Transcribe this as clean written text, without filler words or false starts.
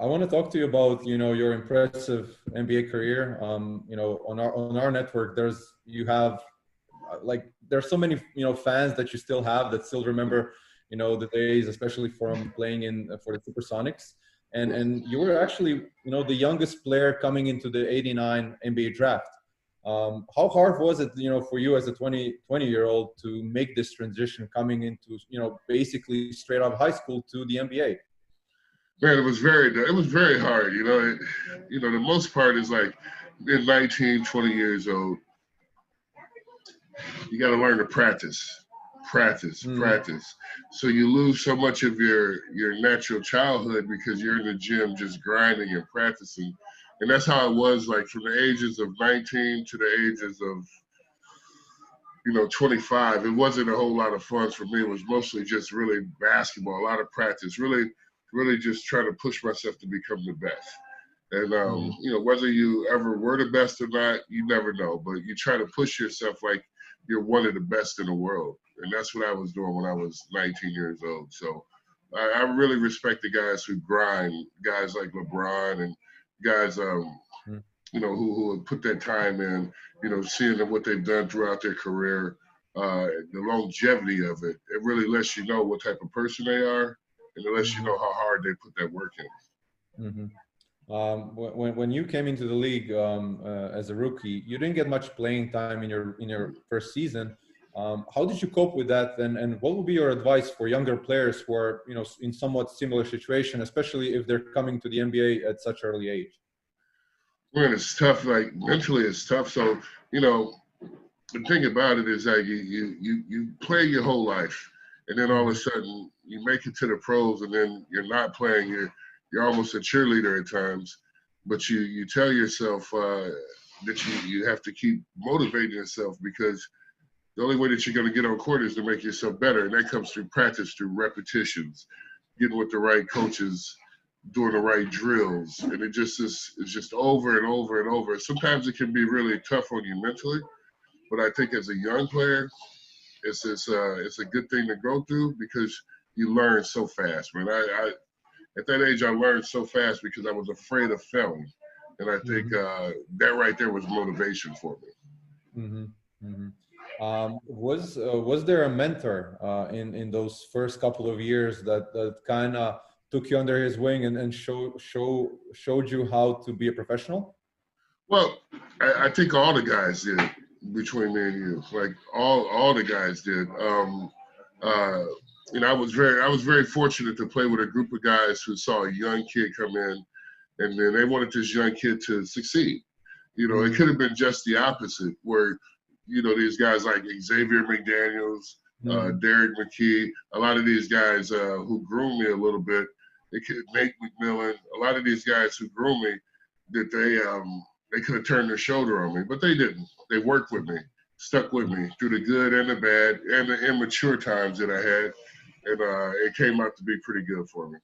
I want to talk to you about, your impressive NBA career. On our network, you have there's so many, fans that you still have that still remember, the days, especially from playing in for the Supersonics. And you were actually, the youngest player coming into the '89 NBA draft. How hard was it, for you as a 20-year-old to make this transition coming into, basically straight out of high school to the NBA? Man, it was very hard. The most part is like in 19, 20 years old, you got to learn to practice. So you lose so much of your natural childhood because you're in the gym just grinding and practicing. And that's how it was, like from the ages of 19 to the ages of 25. It wasn't a whole lot of fun for me. It was mostly just really basketball, a lot of practice, really just trying to push myself to become the best. And whether you ever were the best or not, you never know. But you try to push yourself like you're one of the best in the world. And that's what I was doing when I was 19 years old. So I really respect the guys who grind, guys like LeBron and guys, who have put that time in, seeing what they've done throughout their career, the longevity of it. It really lets you know what type of person they are, and it lets you know how hard they put that work in. When you came into the league as a rookie, you didn't get much playing time in your first season. How did you cope with that? And what would be your advice for younger players who are, in somewhat similar situation, especially if they're coming to the NBA at such early age? Man, it's tough. Like mentally, it's tough. So, the thing about it is that you play your whole life, and then all of a sudden you make it to the pros, and then you're not playing. You're almost a cheerleader at times, but you tell yourself that you have to keep motivating yourself, because the only way that you're going to get on court is to make yourself better, and that comes through practice, through repetitions, getting with the right coaches, doing the right drills, and it's just over and over and over. Sometimes it can be really tough on you mentally, but I think as a young player, it's a good thing to go through, because you learn so fast, man. I at that age I learned so fast because I was afraid of failing, and I think that right there was motivation for me. Was there a mentor in those first couple of years that kind of took you under his wing and showed you how to be a professional? Well, I think all the guys did, between me and you. Like all the guys did. I was very fortunate to play with a group of guys who saw a young kid come in, and then they wanted this young kid to succeed. It could have been just the opposite, where these guys like Xavier McDaniels, Derek McKee, a lot of these guys who groomed me a little bit. Nate McMillan, a lot of these guys who groomed me, that they could have turned their shoulder on me, but they didn't. They worked with me, stuck with me through the good and the bad and the immature times that I had, and it came out to be pretty good for me.